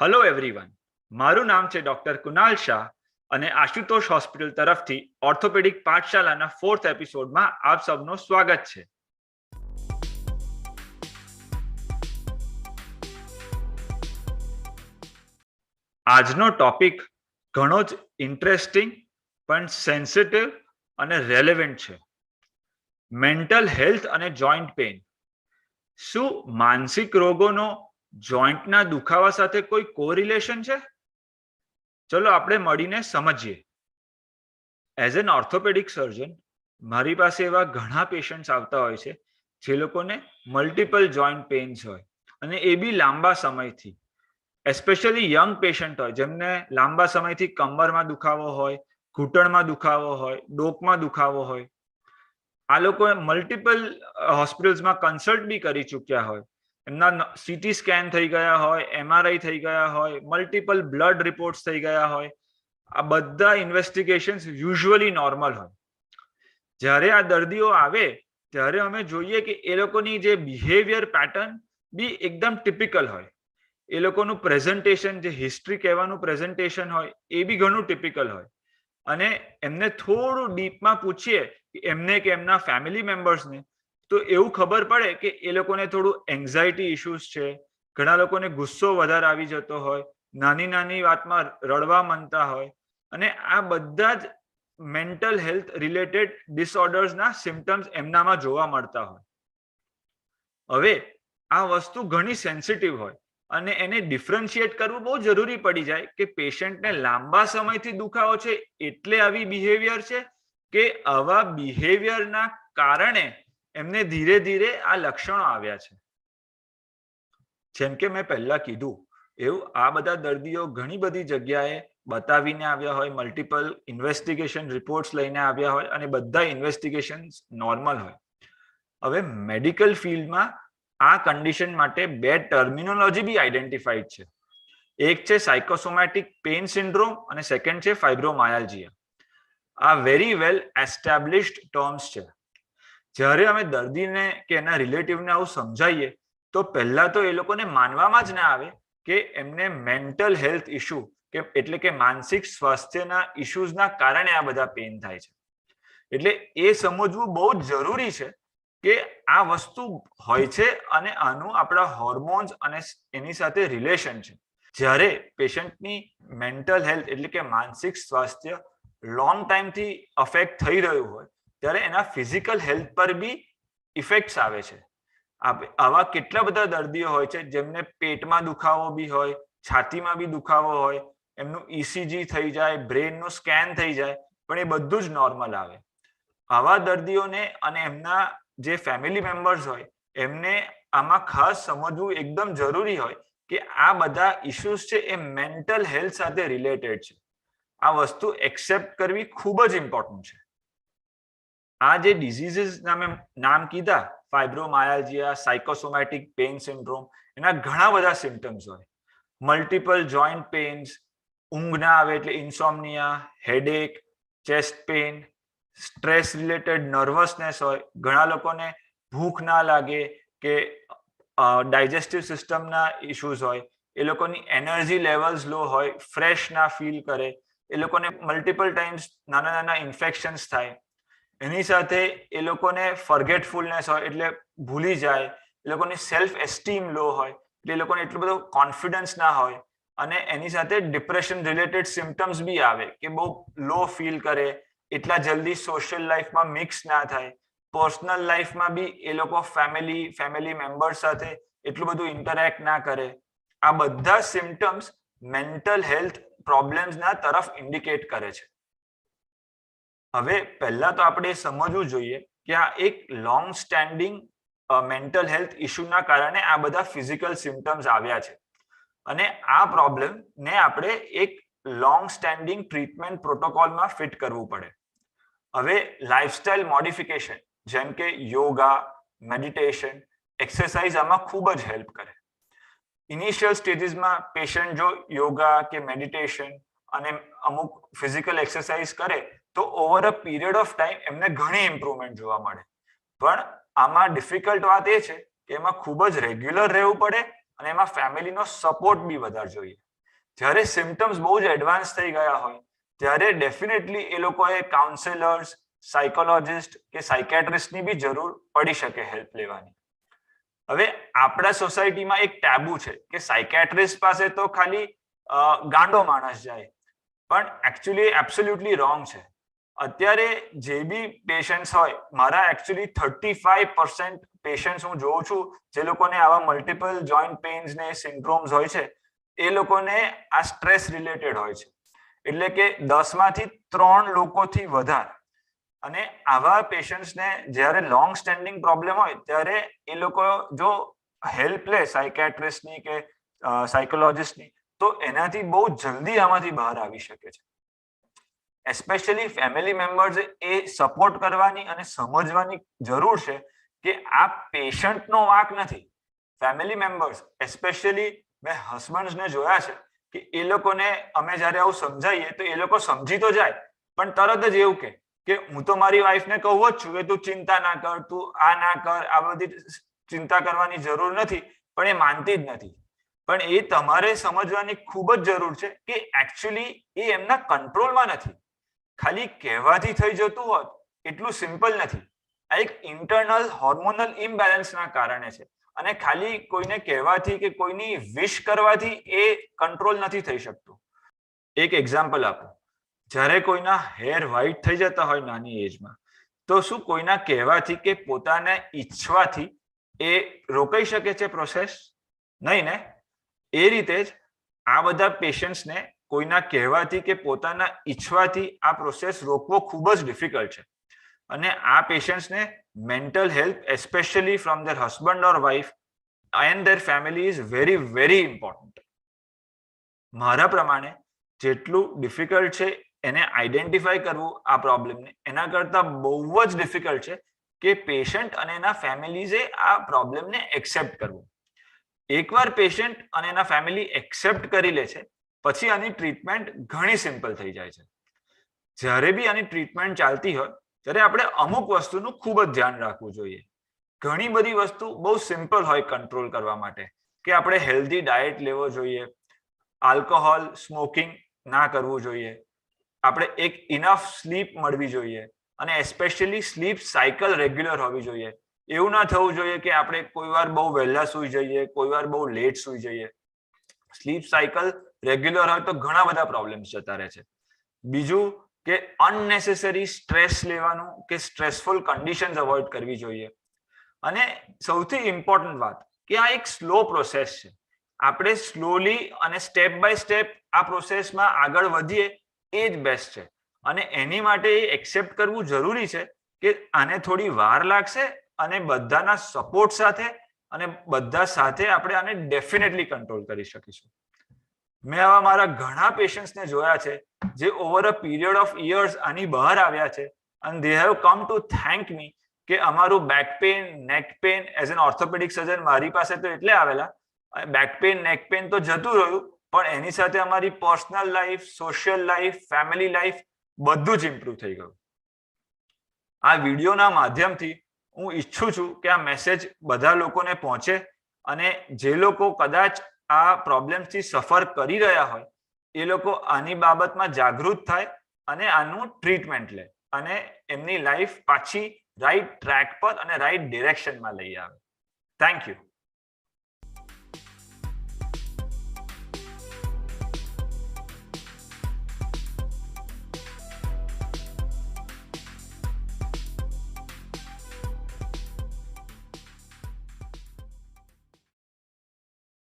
Hello everyone, મારું નામ છે ડોક્ટર કુનાલ શાહ અને આશુતોષ હોસ્પિટલ તરફથી ઓર્થોપેડિક પાઠશાલાના 4th એપિસોડમાં આપ સૌનું સ્વાગત છે. આજનો ટોપિક ઘણો જ ઇન્ટરેસ્ટિંગ પણ સેન્સિટિવ અને રેલેવન્ટ છે. મેન્ટલ હેલ્થ અને જોઈન્ટ પેઇન. શું માનસિક રોગોનો જોઈન્ટના દુખાવા સાથે કોઈ કોરિલેશન છે? ચલો આપણે મળીને સમજીએ. એઝ એન ઓર્થોપેડિક સર્જન મારી પાસે એવા ઘણા પેશન્ટ્સ આવતા હોય છે જે લોકોને મલ્ટિપલ જોઈન્ટ પેઇન્સ હોય, અને એ બી લાંબા સમયથી. એસ્પેશિયલી યંગ પેશન્ટ હોય જેમને લાંબા સમયથી કમરમાં દુખાવો હોય, ઘૂંટણમાં દુખાવો હોય, ડોકમાં દુખાવો હોય. આ લોકો મલ્ટિપલ હોસ્પિટલ્સમાં કન્સલ્ટ બી કરી ચૂક્યા હોય, એમના સીટી સ્કેન થઈ ગયા હોય, MRI થઈ ગયા હોય, મલ્ટિપલ બ્લડ રિપોર્ટ્સ થઈ ગયા હોય. આ બધા ઇન્વેસ્ટિગેશન્સ યુઝ્યુઅલી નોર્મલ હોય. જ્યારે આ દર્દીઓ આવે ત્યારે અમે જોઈએ કે એ લોકોની જે બિહેવિયર પેટર્ન બી એકદમ ટિપિકલ હોય. એ લોકોનું પ્રેઝન્ટેશન, જે હિસ્ટ્રી કહેવાનું પ્રેઝન્ટેશન હોય, એ બી ઘણું ટિપિકલ હોય. અને એમને થોડું ડીપમાં પૂછીએ એમને કે એમના ફેમિલી મેમ્બર્સને, તો એવું ખબર પડે કે એ લોકોને થોડું એન્ઝાયટી ઇશ્યુઝ છે. ઘણા લોકોને ગુસ્સો વધારે આવી જતો હોય, નાની નાની વાતમાં રડવા માંડતા હોય, અને આ બધા જ મેન્ટલ હેલ્થ રિલેટેડ ડિસઓર્ડર્સના સિમ્ટમ્સ એમનામાં જોવા મળતા હોય. હવે આ વસ્તુ ઘણી સેન્સિટિવ હોય અને એને ડિફરન્શિએટ કરવું બહુ જરૂરી પડી જાય કે પેશન્ટને લાંબા સમયથી દુખાવો છે એટલે આવી બિહેવિયર છે, કે આવા બિહેવિયરના કારણે એમને ધીરે ધીરે આ લક્ષણો આવ્યા છે. જેમ કે મેં પહેલા કીધું એવું, આ બધા દર્દીઓ ઘણી બધી જગ્યાએ બતાવીને આવ્યા હોય, મલ્ટિપલ ઇન્વેસ્ટિગેશન રિપોર્ટ્સ લઈને આવ્યા હોય, અને બધા ઇન્વેસ્ટિગેશન નોર્મલ હોય. હવે મેડિકલ ફિલ્ડમાં આ કન્ડિશન માટે બે ટર્મિનોલોજી બી આઈડેન્ટિફાઈડ છે. એક છે સાયકોસોમેટિક પેઇન સિન્ડ્રોમ અને સેકન્ડ છે ફાઇબ્રોમાયાલ્જિયા. આ વેરી વેલ એસ્ટાબ્લિશ્ડ ટર્મ્સ છે. જ્યારે અમે દર્દીને કે એના રિલેટિવને આવું સમજાવીએ તો પહેલા તો એ લોકોને માનવામાં જ ના આવે કે એમને મેન્ટલ હેલ્થ ઇશ્યુ, કે એટલે કે માનસિક સ્વાસ્થ્યના ઇશ્યુઝના કારણે આ બધા પેઇન થાય છે. એટલે એ સમજવું બહુ જ જરૂરી છે કે આ વસ્તુ હોય છે અને આનું આપણા હોર્મોન્સ અને એની સાથે રિલેશન છે. જ્યારે પેશન્ટની મેન્ટલ હેલ્થ એટલે કે માનસિક સ્વાસ્થ્ય લોંગ ટાઈમથી અફેક્ટ થઈ રહ્યું હોય ત્યારે એના ફિઝિકલ હેલ્થ પર બી ઇફેક્ટ્સ આવે છે. આવા કેટલા બધા દર્દીઓ હોય છે જેમને પેટમાં દુખાવો બી હોય, છાતીમાં બી દુખાવો હોય, એમનું ECG થઈ જાય, બ્રેનનું સ્કેન થઈ જાય, પણ એ બધું જ નોર્મલ આવે. આવા દર્દીઓને અને એમના જે ફેમિલી મેમ્બર્સ હોય એમને આમાં ખાસ સમજવું એકદમ જરૂરી હોય કે આ બધા ઇશ્યુઝ છે એ મેન્ટલ હેલ્થ સાથે રિલેટેડ છે. આ વસ્તુ એક્સેપ્ટ કરવી ખૂબ જ ઇમ્પોર્ટન્ટ છે. આ જે ડિઝીઝીસના મેં નામ કીધા, ફાઇબ્રોમાયાલ્જિયા, સાયકોસોમેટિક પેઇન સિન્ડ્રોમ, એના ઘણા બધા સિમ્ટમ્સ હોય. મલ્ટિપલ જોઈન્ટ પેઇન્સ, ઊંઘ ના આવે એટલે insomnia, headache, chest pain, stress related nervousness હોય, ઘણા લોકોને ભૂખ ના લાગે કે ડાયજેસ્ટિવ સિસ્ટમના ઇશ્યુઝ હોય, એ લોકોની એનર્જી લેવલ્સ લો હોય, ફ્રેશ ના ફીલ કરે, એ લોકોને મલ્ટિપલ ટાઈમ્સ નાના નાના ઇન્ફેક્શન્સ થાય. એની સાથે એ લોકોને ફર્ગેટફુલનેસ હોય એટલે ભૂલી જાય, એ લોકોની સેલ્ફ એસ્ટીમ લો હોય એટલે એ લોકોને એટલું બધું કોન્ફિડન્સ ના હોય, અને એની સાથે ડિપ્રેશન રિલેટેડ સિમ્ટમ્સ બી આવે કે બહુ લો ફીલ કરે, એટલા જલ્દી સોશિયલ લાઈફમાં મિક્સ ના થાય, પર્સનલ લાઈફમાં બી એ લોકો ફેમિલી મેમ્બર સાથે એટલું બધું ઇન્ટરેક્ટ ના કરે. આ બધા સિમ્ટમ્સ મેન્ટલ હેલ્થ પ્રોબ્લેમ્સના તરફ ઇન્ડિકેટ કરે છે. હવે પહેલા તો આપણે સમજવું જોઈએ કે આ એક લોંગ સ્ટેન્ડિંગ મેન્ટલ હેલ્થ ઇશ્યુના કારણે આ બધા ફિઝિકલ સિમ્ટમ્સ આવ્યા છે, અને આ પ્રોબ્લેમને આપણે એક લોંગ સ્ટેન્ડિંગ ટ્રીટમેન્ટ પ્રોટોકોલમાં ફિટ કરવું પડે. હવે લાઇફસ્ટાઇલ મોડિફિકેશન જેમ કે યોગા, મેડિટેશન, એક્સરસાઇઝ આમાં ખૂબ જ હેલ્પ કરે. ઇનિશિયલ સ્ટેજીસમાં પેશન્ટ જો યોગા કે મેડિટેશન અને અમુક ફિઝિકલ એક્સરસાઇઝ કરે તો over a period of time એમને ઘણી ઇમ્પ્રુવમેન્ટ જોવા મળે. પણ આમાં ડિફિકલ્ટ વાત એ છે કે એમાં ખૂબ જ રેગ્યુલર રહેવું પડે અને એમાં ફેમિલીનો સપોર્ટ બી વધારે જોઈએ. જ્યારે સિમ્ટમ્સ બહુ જ એડવાન્સ થઈ ગયા હોય ત્યારે ડેફિનેટલી એ લોકોએ કાઉન્સેલર્સ, સાયકોલોજિસ્ટ કે સાયકેટ્રિસ્ટની બી જરૂર પડી શકે હેલ્પ લેવાની. હવે આપણા સોસાયટીમાં એક ટેબુ છે કે સાયકેટ્રિસ્ટ પાસે તો ખાલી ગાંડો માણસ જાય, પણ એકચ્યુઅલી એબ્સોલ્યુટલી રોંગ છે. અત્યારે જે બી પેશન્ટ્સ હોય, મારા એકચ્યુઅલી 35% પેશન્ટ્સ હું જોઉં છું જે લોકોને આવા મલ્ટિપલ જોઈન્ટ પેઇન્સ ને સિન્ડ્રોમ્સ હોય છે, એ લોકોને આ સ્ટ્રેસ રિલેટેડ હોય છે. એટલે કે 10 માંથી 3 લોકોથી વધારે. અને આવા પેશન્ટ્સને જ્યારે લોંગ સ્ટેન્ડિંગ પ્રોબ્લેમ હોય ત્યારે એ લોકો જો હેલ્પ લે સાયકેટ્રિસ્ટની કે સાયકોલોજિસ્ટની, તો એનાથી બહુ જલ્દી આમાંથી બહાર આવી શકે છે. એસ્પેશિયલી ફેમિલી મેમ્બર્સ એ સપોર્ટ કરવાની અને સમજવાની જરૂર છે કે આ પેશન્ટનો વાંક નથી. ફેમિલી મેમ્બર્સ, એસ્પેશિયલી મેં હસબન્ડ્સને જોયા છે કે એ લોકોને અમે જ્યારે આવું સમજાવીએ તો એ લોકો સમજી તો જાય, પણ તરત જ એવું કે હું તો મારી વાઈફને કહું જ છું કે તું ચિંતા ના કર, તું આ ના કર, આ બધી ચિંતા કરવાની જરૂર નથી, પણ એ માનતી જ નથી. પણ એ તમારે સમજવાની ખૂબ જ જરૂર છે કે એકચ્યુઅલી એ એમના કંટ્રોલમાં નથી. ખાલી કહેવાથી થઈ જતું હોત એટલું સિમ્પલ નથી. આ એક ઇન્ટરનલ હોર્મોનલ ઇમ્બેલેન્સના કારણે છે, અને ખાલી કોઈને કહેવાથી કે કોઈની વિશ કરવાથી એ કંટ્રોલ નથી થઈ શકતું. એક એક્ઝામ્પલ આપો. જ્યારે કોઈના હેર વ્હાઇટ થઈ જતા હોય નાની એજમાં, તો શું કોઈના કહેવાથી કે પોતાને ઈચ્છવાથી એ રોકાઈ શકે છે પ્રોસેસ? નહીં ને? એ રીતે જ આ બધા પેશન્ટ્સને કોઈના કહેવાથી કે પોતાના ઈચ્છવાથી આ પ્રોસેસ રોકવો ખૂબ જ ડિફિકલ્ટ છે. અને આ પેશન્ટ્સને mental help, especially from their husband or wife and their family is very very important. મારા પ્રમાણે જેટલું ડિફિકલ્ટ છે એને આઈડેન્ટિફાઈ કરવું આ પ્રોબ્લેમને, એના કરતાં બહુ જ ડિફિકલ્ટ છે કે પેશન્ટ અને એના ફેમિલીઝે આ પ્રોબ્લેમને એક્સેપ્ટ કરવું. એકવાર પેશન્ટ અને એના ફેમિલી એક્સેપ્ટ કરી લે છે પછી આની ટ્રીટમેન્ટ ઘણી સિમ્પલ થઈ જાય છે. જ્યારે બી આની ટ્રીટમેન્ટ ચાલતી હોય ત્યારે આપણે અમુક વસ્તુનું ખૂબ જ ધ્યાન રાખવું જોઈએ. ઘણી બધી વસ્તુ બહુ સિમ્પલ હોય કંટ્રોલ કરવા માટે, કે આપણે હેલ્ધી ડાયટ લેવો જોઈએ, આલ્કોહોલ, સ્મોકિંગ ના કરવું જોઈએ, આપણે એક ઇનફ સ્લીપ મળવી જોઈએ, અને એસ્પેશિયલી સ્લીપ સાયકલ રેગ્યુલર હોવી જોઈએ. એવું ના થવું જોઈએ કે આપણે કોઈ વાર બહુ વહેલા સૂઈ જઈએ, કોઈ વાર બહુ લેટ સૂઈ જઈએ. સ્લીપ સાયકલ રેગ્યુલર હોય તો ઘણા બધા પ્રોબ્લેમ્સ જતા રહે છે. બીજું કે અનનેસેસરી સ્ટ્રેસ લેવાનું કે સ્ટ્રેસફુલ કન્ડિશન્સ અવોઇડ કરવી જોઈએ. અને સૌથી ઇમ્પોર્ટન્ટ વાત કે આ એક સ્લો પ્રોસેસ છે. આપણે સ્લોલી અને સ્ટેપ બાય સ્ટેપ આ પ્રોસેસમાં આગળ વધીએ એ જ બેસ્ટ છે. અને એની માટે એ એક્સેપ્ટ કરવું જરૂરી છે કે આને થોડી વાર લાગશે, અને બધાના સપોર્ટ સાથે અને બધા સાથે આપણે આને ડેફિનેટલી કંટ્રોલ કરી શકીશું. મેં આવા મારા ઘણા પેશન્ટ્સને જોયા છે જે over a period of years આની બહાર આવ્યા છે, અને they have come to thank me કે અમારું back pain, neck pain, as an orthopaedic surgeon મારી પાસે તો એટલે આવેલા, બેક પેઇન, નેક પેઇન તો જતું રહ્યું, પણ એની સાથે અમારી personal life, social life, family life બધું જ ઇમ્પ્રુવ થઈ ગયું. આ વિડીયોના માધ્યમથી હું ઈચ્છું છું કે આ મેસેજ બધા લોકોને પહોંચે, અને જે લોકો કદાચ આ પ્રોબ્લેમથી સફર કરી રહ્યા હોય એ લોકો આની બાબતમાં જાગૃત થાય અને આનું ટ્રીટમેન્ટ લે, અને એમની લાઈફ પાછી રાઈટ ટ્રેક પર અને રાઈટ ડિરેક્શનમાં લઈ આવે. Thank you.